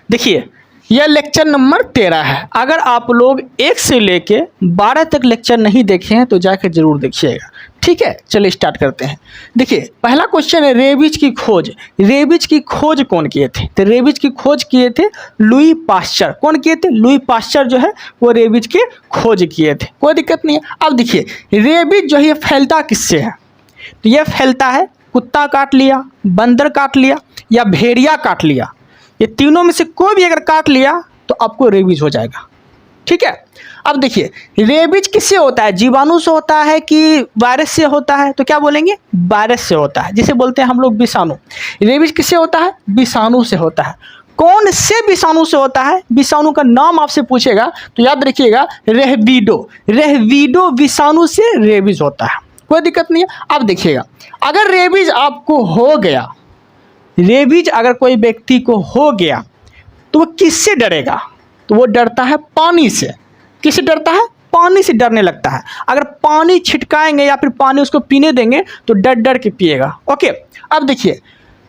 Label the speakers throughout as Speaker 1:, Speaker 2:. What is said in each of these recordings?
Speaker 1: देखिए यह lecture number 13 है। अगर आप लोग 1 से लेके 12 तक लेक्चर नहीं देखे हैं तो जाकर जरूर देखिएगा। ठीक है, चलिए स्टार्ट करते हैं। देखिए पहला क्वेश्चन है रेबीज की खोज। रेबीज की खोज कौन किए थे? तो रेबीज की खोज किए थे लुई पास्चर। कौन किए थे? लुई पास्चर जो है वो रेबीज की खोज किए थे। कोई दिक्कत नहीं है। अब देखिए रेबीज जो है फैलता किससे है? तो यह फैलता है कुत्ता काट लिया, बंदर काट लिया या भेड़िया काट लिया। ये तीनों में से कोई भी अगर काट लिया तो आपको रेबीज हो जाएगा। ठीक है, अब देखिए रेबीज किससे होता है? जीवाणु से होता है कि वायरस से होता है? तो क्या बोलेंगे? वायरस से होता है, जिसे बोलते हैं हम लोग विषाणु। रेबीज किससे होता है? विषाणु से होता है। कौन से विषाणु से होता है? विषाणु का नाम आपसे पूछेगा तो याद रखिएगा रेहबीडो। रेहबीडो विषाणु से रेबीज होता है। कोई दिक्कत नहीं है। अब देखिएगा अगर रेबीज आपको हो गया, रेबीज अगर कोई व्यक्ति को हो गया तो वो किससे डरेगा? तो वो डरता है पानी से। किससे डरता है? पानी से डरने लगता है। अगर पानी छिटकाएंगे या फिर पानी उसको पीने देंगे तो डर डर के पिएगा। ओके, अब देखिए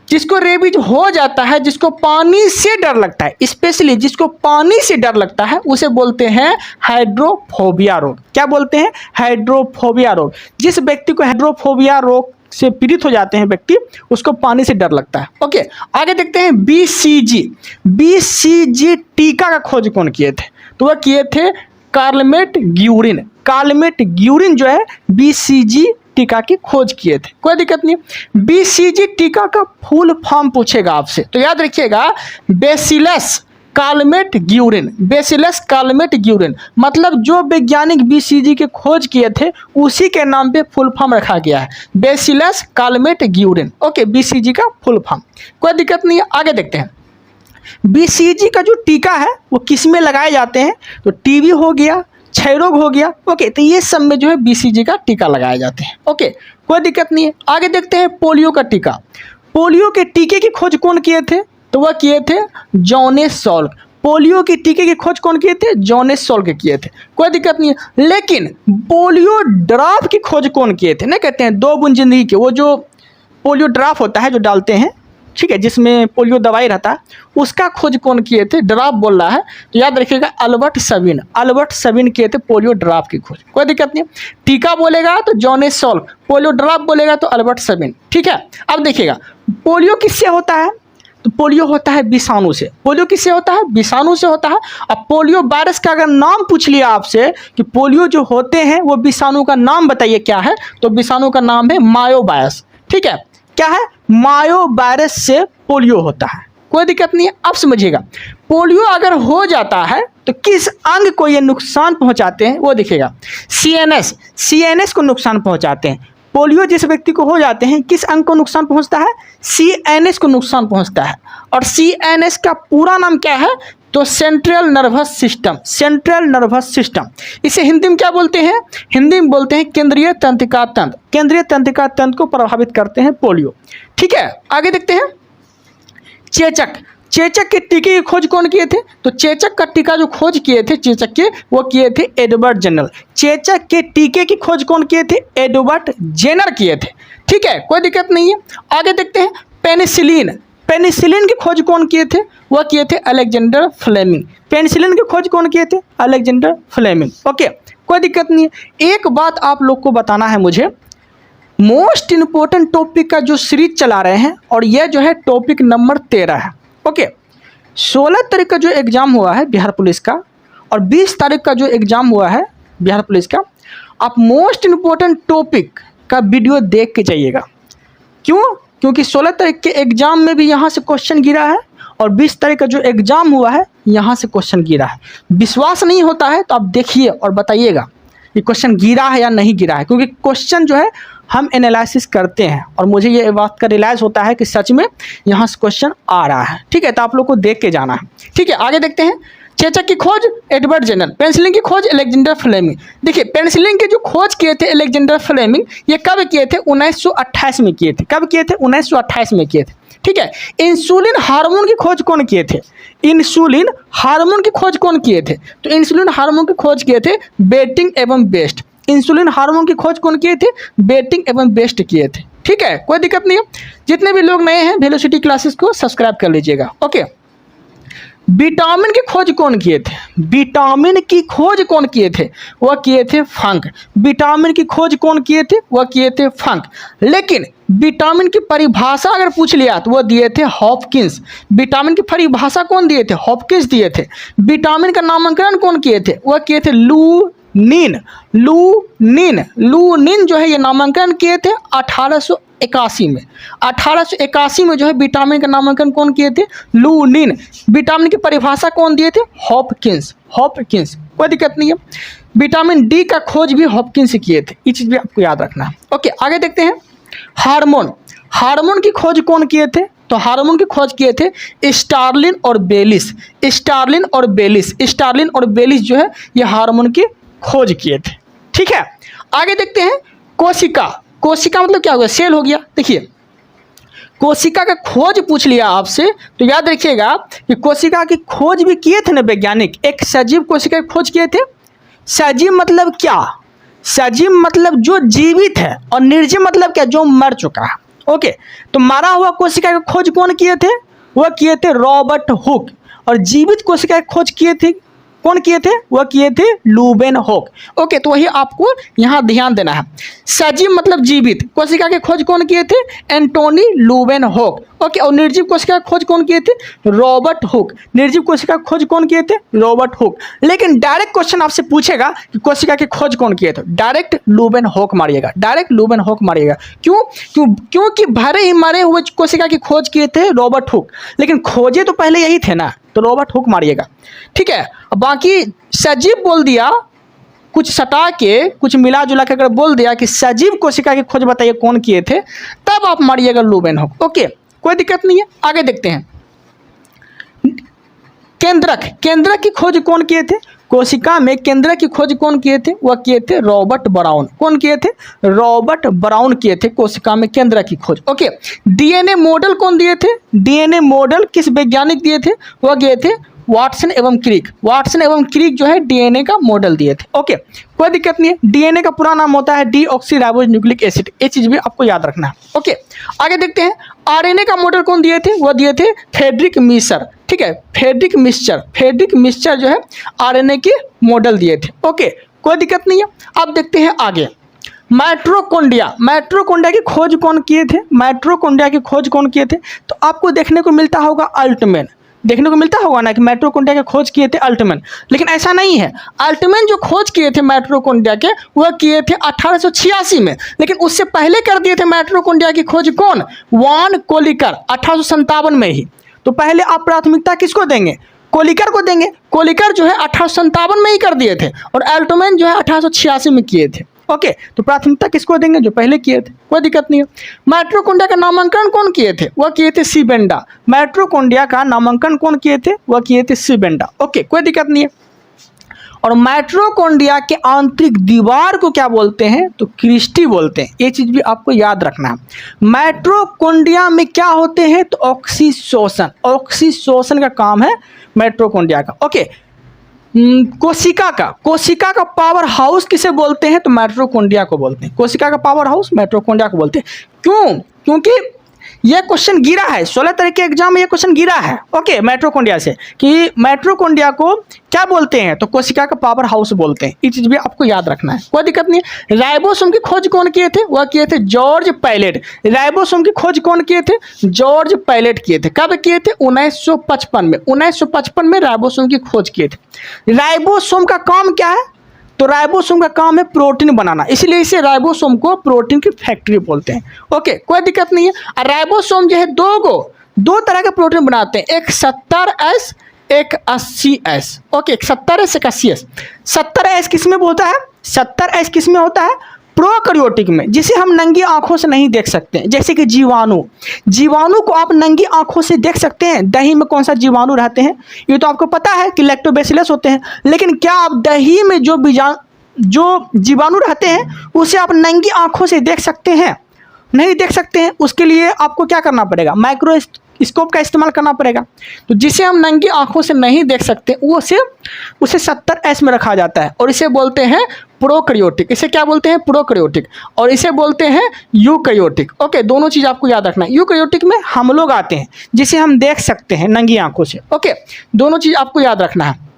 Speaker 1: जिसको रेबीज हो जाता है, जिसको पानी से डर लगता है, स्पेशली जिसको पानी से डर लगता है उसे बोलते हैं हाइड्रोफोबिया रोग। क्या बोलते हैं? हाइड्रोफोबिया रोग। जिस व्यक्ति को हाइड्रोफोबिया रोग से पीड़ित हो जाते हैं व्यक्ति, उसको पानी से डर लगता है। ओके, आगे देखते हैं बीसीजी। बीसीजी टीका का खोज कौन किए थे? तो वह किए थे कार्लमेट ग्यूरिन। कार्लमेट ग्यूरिन जो है बीसीजी टीका की खोज किए थे। कोई दिक्कत नहीं। बीसीजी टीका का फुल फॉर्म पूछेगा आपसे तो याद रखिएगा बेसिलस कार्लमेट ग्यूरिन। बेसिलस कार्लमेट ग्यूरिन मतलब जो वैज्ञानिक बीसीजी के खोज किए थे उसी के नाम पे फुल फॉर्म रखा गया है, बेसिलस कार्लमेट ग्यूरिन। ओके, बीसीजी का फुल फॉर्म। कोई दिक्कत नहीं है। आगे देखते हैं बीसीजी का जो टीका है वो किस में लगाए जाते हैं? तो टीबी हो गया, क्षय रोग हो गया। ओके, तो ये सब में जो है बीसीजी का टीका लगाए जाते हैं। ओके, कोई दिक्कत नहीं है। आगे देखते हैं पोलियो का टीका। पोलियो के टीके की खोज कौन किए थे? तो वह किए थे जॉनेस सॉल्क। पोलियो के टीके की खोज कौन किए थे? जॉनेस सॉल्क किए थे। कोई दिक्कत नहीं है। लेकिन पोलियो ड्रॉप की खोज कौन किए थे? नहीं कहते हैं 2 बूंद जिंदगी के, वो जो पोलियो ड्रॉप होता है जो डालते हैं, ठीक है, जिसमें पोलियो दवाई रहता है, उसका खोज कौन किए थे? ड्रॉप बोल रहा है तो याद रखिएगा अल्बर्ट सबीन। अल्बर्ट सबीन किए थे पोलियो ड्रॉप की खोज। कोई दिक्कत नहीं। टीका बोलेगा तो जॉनेस सॉल्क, पोलियो ड्रॉप बोलेगा तो अल्बर्ट सबीन। ठीक है, अब देखिएगा पोलियो किससे होता है? तो पोलियो होता है विषाणु से। पोलियो किससे होता है? विषाणु से होता है। अब पोलियो वायरस का अगर नाम पूछ लिया आपसे कि पोलियो जो होते हैं वो विषाणु का नाम बताइए क्या है, तो विषाणु का नाम है मायोवायरस। ठीक है, क्या है? मायोवायरस से पोलियो होता है। कोई दिक्कत नहीं है। अब समझिएगा पोलियो अगर हो जाता है तो किस अंग को ये नुकसान पहुंचाते हैं वो देखिएगा। सीएनएस, सीएनएस को नुकसान पहुंचाते हैं। पोलियो जिस व्यक्ति को हो जाते हैं किस अंग को नुकसान पहुंचता है? सीएनएस को नुकसान पहुंचता है। और सीएनएस का पूरा नाम क्या है? तो central nervous system. Central nervous system, इसे हिंदी में क्या बोलते हैं? हिंदी में बोलते हैं केंद्रीय तंत्रिका तंत्र। केंद्रीय तंत्रिका तंत्र को प्रभावित करते हैं पोलियो। ठीक है, आगे देखते हैं चेचक। चेचक के टीके की खोज कौन किए थे? तो चेचक का टीका जो खोज किए थे चेचक के, वो किए थे एडवर्ड जेनर। चेचक के टीके की खोज कौन किए थे? एडवर्ड जेनर किए थे। ठीक है, कोई दिक्कत नहीं है। आगे देखते हैं पेनिसिलिन। पेनिसिलिन की खोज कौन किए थे? वह किए थे अलेक्जेंडर फ्लेमिंग। पेनिसिलिन की खोज कौन किए थे? Alexander Fleming. ओके, कोई दिक्कत नहीं है। एक बात आप लोग को बताना है मुझे, मोस्ट इम्पोर्टेंट टॉपिक का जो सीरीज चला रहे हैं और यह जो है टॉपिक नंबर 13 है। ओके, 16 तारीख का जो एग्ज़ाम हुआ है बिहार पुलिस का और 20 तारीख का जो एग्ज़ाम हुआ है बिहार पुलिस का, आप मोस्ट इम्पोर्टेंट टॉपिक का वीडियो देख के जाइएगा। क्यों? क्योंकि 16 तारीख के एग्ज़ाम में भी यहाँ से क्वेश्चन गिरा है और 20 तारीख का जो एग्ज़ाम हुआ है यहाँ से क्वेश्चन गिरा है। विश्वास नहीं होता है तो आप देखिए और बताइएगा कि क्वेश्चन गिरा है या नहीं गिरा है, क्योंकि क्वेश्चन जो है हम एनालिसिस करते हैं और मुझे ये बात का रियलाइज़ होता है कि सच में यहाँ से क्वेश्चन आ रहा है। ठीक है, तो आप लोग को देख के जाना है। ठीक है, आगे देखते हैं चेचक की खोज एडवर्ड जेनर, पेनिसिलिन की खोज अलेक्जेंडर फ्लेमिंग। देखिए पेनिसिलिन की जो खोज किए थे अलेक्जेंडर फ्लेमिंग, ये कब किए थे? 1928 में किए थे। कब किए थे? 1928 में किए थे। ठीक है, इंसुलिन हार्मोन की खोज कौन किए थे? इंसुलिन हार्मोन की खोज कौन किए थे? तो इंसुलिन हार्मोन की खोज किए थे बेटिंग एवं बेस्ट। इंसुलिन हार्मोन की खोज कौन किए थे? बेटिंग एवं बेस्ट किए थे। ठीक है, कोई दिक्कत नहीं है। जितने भी लोग नए हैं वेलोसिटी क्लासेस को सब्सक्राइब कर लीजिएगा। ओके, विटामिन की खोज कौन किए थे? विटामिन की खोज कौन किए थे? वह किए थे फंक। विटामिन की खोज कौन किए थे? वह किए थे फंक। लेकिन विटामिन की परिभाषा अगर पूछ लिया तो वह दिए थे हॉपकिंस। विटामिन की परिभाषा कौन दिए थे? हॉपकिंस दिए थे। विटामिन का नामकरण कौन किए थे? वह किए थे लूनिन। लूनिन जो है ये नामांकन किए थे 1881 में। 1881 में जो है विटामिन का नामांकन कौन किए थे? लूनिन। विटामिन की परिभाषा कौन दिए थे? हॉपकिंस। कोई दिक्कत नहीं है। विटामिन डी का खोज भी हॉपकिंस किए थे, ये चीज भी आपको याद रखना है। ओके, आगे देखते हैं। हार्मोन की खोज कौन किए थे? तो हार्मोन की खोज किए थे स्टार्लिन और बेलिस जो है ये हार्मोन की खोज किए थे। ठीक है, आगे देखते हैं। कोशिका मतलब क्या हो गया? सेल हो गया। देखिए, कोशिका का खोज पूछ लिया आपसे तो याद रखिएगा कि कोशिका की खोज भी किए थे ना वैज्ञानिक। एक सजीव कोशिका की खोज किए थे। सजीव मतलब क्या? सजीव मतलब जो जीवित है, और निर्जीव मतलब क्या? जो मर चुका है। ओके, तो मरा हुआ कोशिका की खोज कौन किए थे? वह किए थे रॉबर्ट हुक। और जीवित कोशिका की खोज किए थे कौन किए थे? वह किए थे लूवेनहोक। ओके, तो वही आपको यहाँ ध्यान देना है। सजीव मतलब जीवित कोशिका की खोज कौन किए थे? एंटोनी लूवेनहोक। ओके, और निर्जीव कोशिका की खोज कौन किए थे? Robert Hooke. निर्जीव कोशिका की खोज कौन किए थे? Robert Hooke. लेकिन डायरेक्ट क्वेश्चन आपसे पूछेगा कि कोशिका की खोज कौन किए थे, डायरेक्ट लूवेनहोक मारिएगा। क्योंकि भरे ही मरे हुए कोशिका की खोज किए थे रॉबर्ट हुक, लेकिन खोजे तो पहले यही थे ना, तो रॉबर्ट हुक मारिएगा। ठीक है, बाकी सजीव बोल दिया, कुछ सटा के कुछ मिला जुला के अगर बोल दिया कि सजीव कोशिका की खोज बताइए कौन किए थे, तब आप मारिएगा लूवेनहोक। ओके, कोई दिक्कत नहीं है। आगे देखते हैं। केंद्रक की खोज कौन किए थे? कोशिका में केंद्रक की खोज कौन किए थे? वह किए थे रॉबर्ट ब्राउन। कौन किए थे? रॉबर्ट ब्राउन किए थे कोशिका में केंद्रक की खोज। ओके, डीएनए मॉडल कौन दिए थे? डीएनए मॉडल किस वैज्ञानिक दिए थे? वह दिए थे वाटसन एवं क्रिक जो है डीएनए का मॉडल दिए थे। ओके, कोई दिक्कत नहीं है। डीएनए का पूरा नाम होता है डीऑक्सीराइबोज न्यूक्लिक एसिड, ये चीज भी आपको याद रखना है। ओके, आगे देखते हैं। आरएनए का मॉडल कौन दिए थे? वह दिए थे फ्रेडरिक मिश्र। ठीक है, फ्रेडरिक मिश्र जो है आरएनए के मॉडल दिए थे। ओके, कोई दिक्कत नहीं है। अब देखते हैं आगे। माइटोकॉन्ड्रिया की खोज कौन किए थे? माइटोकॉन्ड्रिया की खोज कौन किए थे? तो आपको देखने को मिलता होगा अल्टमैन, देखने को मिलता होगा ना कि माइटोकॉन्ड्रिया के खोज किए थे अल्टमैन। लेकिन ऐसा नहीं है। अल्टमैन जो खोज किए थे माइटोकॉन्ड्रिया के वह किए थे 1886 में, लेकिन उससे पहले कर दिए थे माइटोकॉन्ड्रिया की खोज कौन? वॉन कोलिकर 1857 में ही। तो पहले आप प्राथमिकता किसको देंगे? कोलिकर को देंगे। कोलिकर जो है 1857 में ही कर दिए थे, और अल्टमैन जो है 1886 में किए थे। ओके, तो प्राथमिकता किसको देंगे? जो पहले किए थे। कोई दिक्कत नहीं है। माइटोकॉन्ड्रिया का नामांकन कौन किए थे? वह किए थे सीबेंडा। माइटोकॉन्ड्रिया का नामांकन कौन किए थे? वह किए थे सीबेंडा। ओके, कोई दिक्कत नहीं है। और माइटोकॉन्ड्रिया के आंतरिक दीवार को क्या बोलते हैं? तो क्रिस्टी बोलते हैं। ये चीज भी आपको याद रखना है। माइटोकॉन्ड्रिया में क्या होते हैं? तो ऑक्सीसोशन का काम है माइटोकॉन्ड्रिया का। ओके, कोशिका का पावर हाउस किसे बोलते हैं? तो माइटोकॉन्ड्रिया को बोलते हैं। कोशिका का पावर हाउस माइटोकॉन्ड्रिया को बोलते हैं। क्यों? क्योंकि ये क्वेश्चन गिरा है 16 तरह के एग्जाम में, ये क्वेश्चन गिरा है। ओके, माइटोकॉन्ड्रिया से कि माइटोकॉन्ड्रिया को क्या बोलते हैं? तो कोशिका का पावर हाउस बोलते हैं। ये चीज भी आपको याद रखना है। कोई दिक्कत नहीं है। राइबोसोम की खोज कौन किए थे? वह किए थे जॉर्ज पैलेट। राइबोसोम की खोज कौन किए थे? जॉर्ज पैलेट किए थे। कब किए थे? 1955 में। 1955 में राइबोसोम की खोज किए थे। राइबोसोम का काम क्या है? तो राइबोसोम का काम है प्रोटीन बनाना, इसलिए इसे राइबोसोम को प्रोटीन की फैक्ट्री बोलते हैं। ओके, कोई दिक्कत नहीं है। और राइबोसोम जो है दो तरह के प्रोटीन बनाते हैं, एक 70S एक 80S। ओके, 70S एक 80S। 70S किस में होता है? 70S किस में होता है? प्रोकैरियोटिक में, जिसे हम नंगी आंखों से नहीं देख सकते हैं। जैसे कि जीवाणु को आप नंगी आंखों से देख सकते हैं। दही में कौन सा जीवाणु रहते हैं? ये तो आपको पता है कि लैक्टोबैसिलस होते हैं। लेकिन क्या आप दही में जो जीवाणु रहते हैं उसे आप नंगी आंखों से देख सकते हैं? नहीं देख सकते हैं। उसके लिए आपको क्या करना पड़ेगा? स्कोप का इस्तेमाल करना पड़ेगा। तो जिसे हम नंगी आंखों से नहीं देख सकते वो उसे 70S में रखा जाता है और इसे बोलते हैं प्रोकैरियोटिक। इसे क्या बोलते हैं? प्रोकैरियोटिक। और इसे बोलते हैं यूकैरियोटिक। ओके, दोनों चीज़ आपको याद रखना है। यूकैरियोटिक में हम लोग आते हैं जिसे हम देख सकते हैं नंगी आंखों से। ओके, दोनों चीज़ आपको याद रखना है।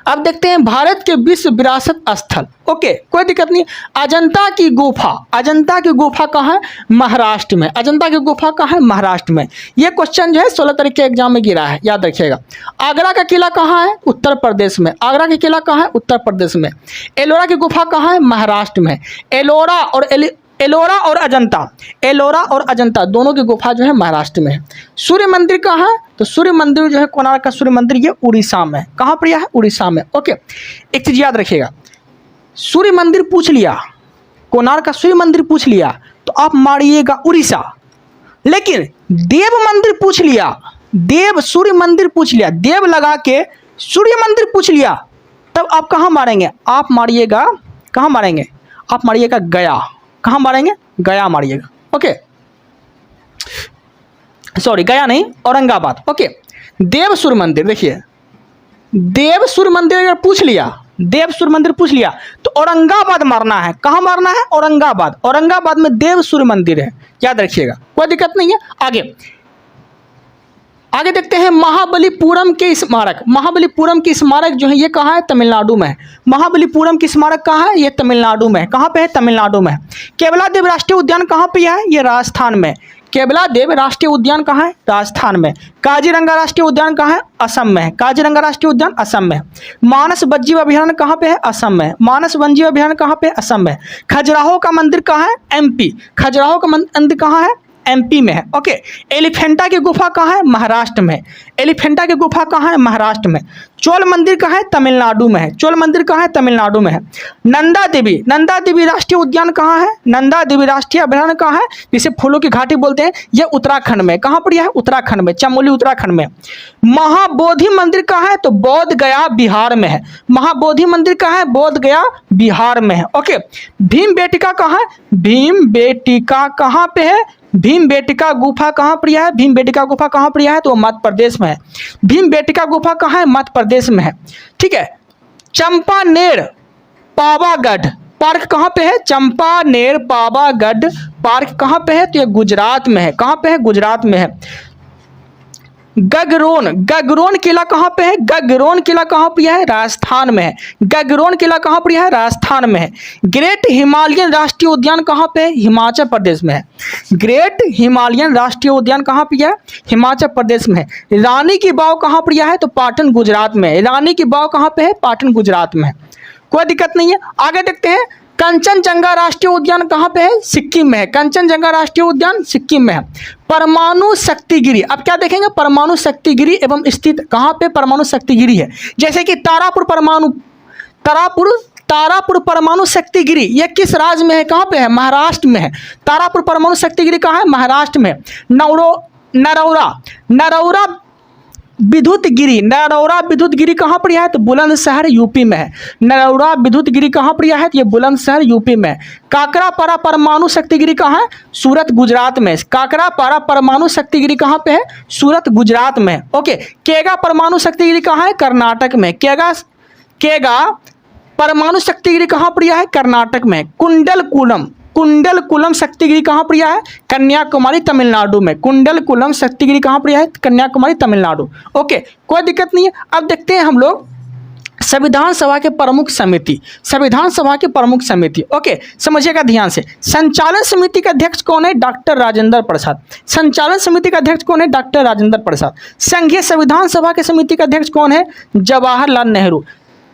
Speaker 1: अब देखते हैं भारत के विश्व विरासत स्थल। ओके, कोई दिक्कत नहीं। अजंता की गुफा, अजंता की गुफा कहाँ है? महाराष्ट्र में। अजंता की गुफा कहाँ है? महाराष्ट्र में। ये क्वेश्चन जो है 16 तारीख के एग्जाम में गिरा है, याद रखिएगा। आगरा का किला कहाँ है? उत्तर प्रदेश में। आगरा का किला कहाँ है? उत्तर प्रदेश में। एलोरा की गुफा कहाँ है? महाराष्ट्र में। एलोरा और अजंता, एलोरा और अजंता दोनों की गुफा जो है महाराष्ट्र में है। सूर्य मंदिर कहाँ है? तो सूर्य मंदिर जो है कोणार्क का सूर्य मंदिर ये उड़ीसा में। कहाँ पर यह है? उड़ीसा में। ओके, एक चीज याद रखिएगा, सूर्य मंदिर पूछ लिया, कोणार्क का सूर्य मंदिर पूछ लिया तो आप मारिएगा उड़ीसा। लेकिन देव मंदिर पूछ लिया, देव सूर्य मंदिर पूछ लिया, देव लगा के सूर्य मंदिर पूछ लिया, तब आप कहाँ मारेंगे? आप मारिएगा, कहाँ मारेंगे? आप मारिएगा गया। कहाँ मारेंगे? गया मारिएगा। ओके, सॉरी गया नहीं, औरंगाबाद। ओके, देव सूर्य मंदिर, देखिए देव सूर्य मंदिर अगर पूछ लिया, देव सूर्य मंदिर पूछ लिया तो औरंगाबाद मारना है। कहाँ मारना है? औरंगाबाद। औरंगाबाद में देव सूर्य मंदिर है, याद रखिएगा, कोई दिक्कत नहीं है। आगे देखते हैं महाबलीपुरम के स्मारक। महाबलीपुरम की स्मारक जो है ये कहाँ है? तमिलनाडु में है। महाबलीपुरम की स्मारक कहाँ है? ये तमिलनाडु में। कहाँ पे है? तमिलनाडु में। केवलादेव राष्ट्रीय उद्यान कहाँ पे है? ये राजस्थान में। केवलादेव राष्ट्रीय उद्यान कहाँ है? राजस्थान में। काजीरंगा राष्ट्रीय उद्यान कहाँ है? असम में है। काजीरंगा राष्ट्रीय उद्यान असम में है। मानस वन्यजीव अभयारण्य कहाँ पे है? असम में। मानस वन्यजीव अभयारण्य कहाँ पे है? असम में। खजुराहो का मंदिर कहाँ है? MP। खजुराहो का मंदिर कहाँ है? MP में है। ओके, एलिफेंटा की गुफा कहाँ है? महाराष्ट्र में। एलिफेंटा की गुफा कहाँ है? महाराष्ट्र में। चोल मंदिर कहाँ है? तमिलनाडु में है। चोल मंदिर कहाँ है? तमिलनाडु में है। नंदा देवी राष्ट्रीय उद्यान कहाँ है? नंदा देवी राष्ट्रीय अभयारण्य कहाँ है? जिसे फूलों की घाटी बोलते हैं, यह उत्तराखंड में। कहाँ पर यह है? उत्तराखंड में, चमोली उत्तराखंड में। महाबोधि मंदिर कहाँ है? तो बोध गया बिहार में है। महाबोधि मंदिर कहाँ है? बोध गया बिहार में है। ओके, भीमबेटका कहाँ है? भीमबेटका कहाँ पे है? भीमबेटका गुफा कहाँ पर है? भीमबेटका गुफा कहाँ पर है? तो मध्य प्रदेश में है। भीमबेटका गुफा कहाँ है? मध्य प्रदेश में है। ठीक है, चंपानेर पावागढ़ पार्क कहाँ पे है? चंपानेर पावागढ़ पार्क कहाँ पे है? तो ये गुजरात में है। कहाँ पे है? गुजरात में है। गगरोन किला कहाँ पे है? गगरोन किला कहाँ पे है? राजस्थान में है। गगरोन किला कहाँ पर है? राजस्थान में है। ग्रेट हिमालयन राष्ट्रीय उद्यान कहाँ पे है? हिमाचल प्रदेश में है। ग्रेट हिमालयन राष्ट्रीय उद्यान कहाँ पे है? हिमाचल प्रदेश में है। रानी की वाव कहाँ पर है? तो पाटन गुजरात में है। रानी की वाव कहाँ पे है? पाटन गुजरात में है। कोई दिक्कत नहीं है। आगे देखते हैं, कंचनजंगा राष्ट्रीय उद्यान कहाँ पे है? सिक्किम में है। कंचनजंगा राष्ट्रीय उद्यान सिक्किम में है। परमाणु शक्तिगिरी, अब क्या देखेंगे? परमाणु शक्तिगिरी एवं स्थित कहाँ पे परमाणु शक्तिगिरी है? जैसे कि तारापुर परमाणु शक्तिगिरी, ये किस राज्य में है? कहाँ पे है? महाराष्ट्र में है। तारापुर परमाणु शक्तिगिरी कहाँ है? महाराष्ट्र में। नरौरा विद्युत गिरी कहाँ पर है? तो बुलंदशहर यूपी में है। नरौरा विद्युत गिरी कहाँ पर है? तो ये बुलंदशहर यूपी में है। काकरापारा परमाणु शक्तिगिरी कहाँ है? सूरत गुजरात में। काकरापारा परमाणु शक्तिगिरी कहाँ पे है? सूरत गुजरात में। ओके, केगा परमाणु शक्तिगिरी कहाँ है? कर्नाटक में। केगा परमाणु शक्तिगिरी कहाँ पर है? कर्नाटक में। कुंडलकुलम शक्तिगिरी कहाँ पर है? कन्याकुमारी तमिलनाडु में। कुंडलकुलम शक्तिगिरी कहाँ पर है? कन्याकुमारी तमिलनाडु। ओके, कोई दिक्कत नहीं है। अब देखते हैं हम लोग संविधान सभा के प्रमुख समिति। संविधान सभा के प्रमुख समिति, ओके समझिएगा ध्यान से। संचालन समिति का अध्यक्ष कौन है? डॉक्टर राजेंद्र प्रसाद। संचालन समिति का अध्यक्ष कौन है? डॉक्टर राजेंद्र प्रसाद। संघीय संविधान सभा के समिति का अध्यक्ष कौन है? जवाहरलाल नेहरू।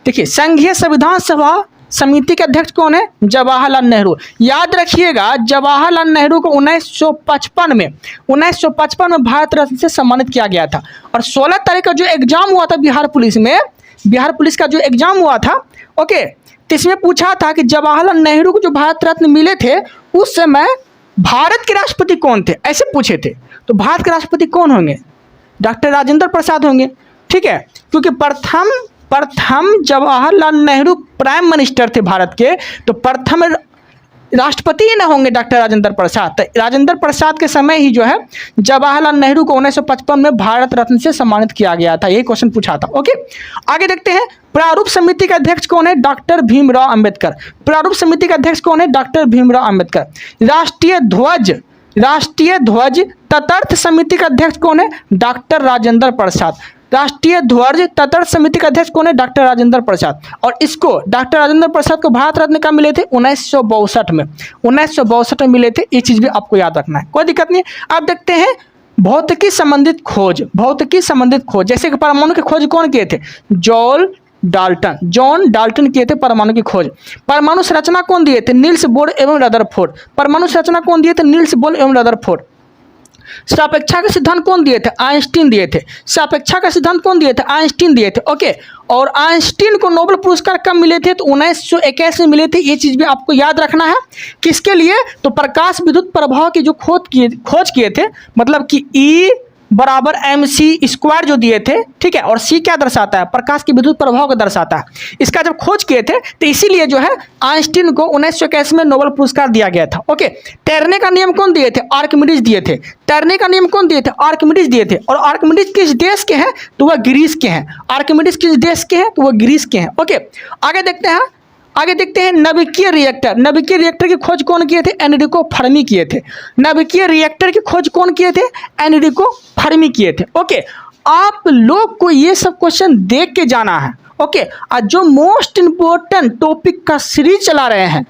Speaker 1: देखिए, संघीय संविधान सभा समिति के अध्यक्ष कौन है? जवाहरलाल नेहरू। याद रखिएगा, जवाहरलाल नेहरू को 1955 में भारत रत्न से सम्मानित किया गया था। और 16 तारीख का जो एग्जाम हुआ था बिहार पुलिस का जो एग्जाम हुआ था, ओके, तो इसमें पूछा था कि जवाहरलाल नेहरू को जो भारत रत्न मिले थे उस समय भारत के राष्ट्रपति कौन थे, ऐसे पूछे थे। तो भारत के राष्ट्रपति कौन होंगे? डॉक्टर राजेंद्र प्रसाद होंगे। ठीक है, क्योंकि प्रथम जवाहरलाल नेहरू प्राइम मिनिस्टर थे भारत के, तो प्रथम राष्ट्रपति ही ना होंगे डॉक्टर राजेंद्र प्रसाद। तो राजेंद्र प्रसाद के समय ही जो है जवाहरलाल नेहरू को 1955 में भारत रत्न से सम्मानित किया गया था। यही क्वेश्चन पूछा था। ओके, आगे देखते हैं। प्रारूप समिति का अध्यक्ष कौन है? डॉक्टर भीमराव अंबेडकर। प्रारूप समिति का अध्यक्ष कौन है? डॉक्टर भीमराव अंबेडकर। राष्ट्रीय ध्वज तटस्थ समिति का अध्यक्ष कौन है? डॉक्टर राजेंद्र प्रसाद। राष्ट्रीय ध्वज तटस्थ समिति का अध्यक्ष कौन है? डॉक्टर राजेंद्र प्रसाद। और इसको डॉक्टर राजेंद्र प्रसाद को भारत रत्न कब मिले थे? 1962 में। 1962 में मिले थे। ये चीज भी आपको याद रखना है, कोई दिक्कत नहीं है। अब देखते हैं भौतिकी संबंधित खोज। भौतिकी संबंधित खोज, जैसे कि परमाणु की खोज कौन किए थे? जॉन डाल्टन किए थे परमाणु की खोज। परमाणु संरचना कौन दिए थे? नील्स बोर एवं रदरफोर्ड। परमाणु संरचना कौन दिए थे? नील्स बोर एवं रदरफोर्ड। सापेक्षा का सिद्धांत कौन दिए थे? आइंस्टीन दिए थे। सापेक्षा का सिद्धांत कौन दिए थे? आइंस्टीन दिए थे। ओके, और आइंस्टीन को नोबेल पुरस्कार कब मिले थे? तो 1921 में मिले थे। ये चीज भी आपको याद रखना है। किसके लिए? तो प्रकाश विद्युत प्रभाव की जो खोज किए थे, मतलब कि E बराबर mc² जो दिए थे, ठीक है। और C क्या दर्शाता है? प्रकाश की विद्युत प्रभाव को दर्शाता है। इसका जब खोज किए थे तो इसीलिए जो है आइंस्टीन को 1921 में नोबेल पुरस्कार दिया गया था। ओके, तैरने का नियम कौन दिए थे? आर्किमिडीज दिए थे। तैरने का नियम कौन दिए थे? आर्किमिडीज दिए थे। और आर्किमिडीज किस देश के हैं? तो वह ग्रीस के हैं। आर्किमिडीज किस देश के हैं? तो वह ग्रीस के हैं। ओके, आगे देखते हैं नाभिकीय रिएक्टर। नाभिकीय रिएक्टर की खोज कौन किए थे? एनरिको फर्मी किए थे। नाभिकीय रिएक्टर की खोज कौन किए थे? एनरिको फर्मी किए थे। ओके, आप लोग को ये सब क्वेश्चन देख के जाना है। ओके, और जो मोस्ट इंपोर्टेंट टॉपिक का सीरीज चला रहे हैं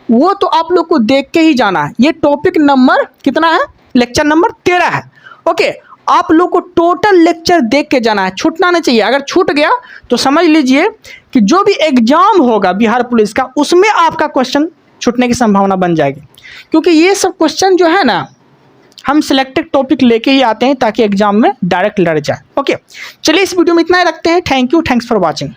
Speaker 1: वो तो आप लोग को देख के ही जाना है। ये टॉपिक नंबर कितना है? लेक्चर नंबर 13 है। ओके, आप लोग को टोटल लेक्चर देख के जाना है, छूटना नहीं चाहिए। अगर छूट गया तो समझ लीजिए कि जो भी एग्जाम होगा बिहार पुलिस का, उसमें आपका क्वेश्चन छूटने की संभावना बन जाएगी। क्योंकि ये सब क्वेश्चन जो है ना, हम सिलेक्टेड टॉपिक लेके ही आते हैं ताकि एग्जाम में डायरेक्ट लड़ जाए। ओके, चलिए इस वीडियो में इतना ही रखते हैं। Thank you, thanks for watching.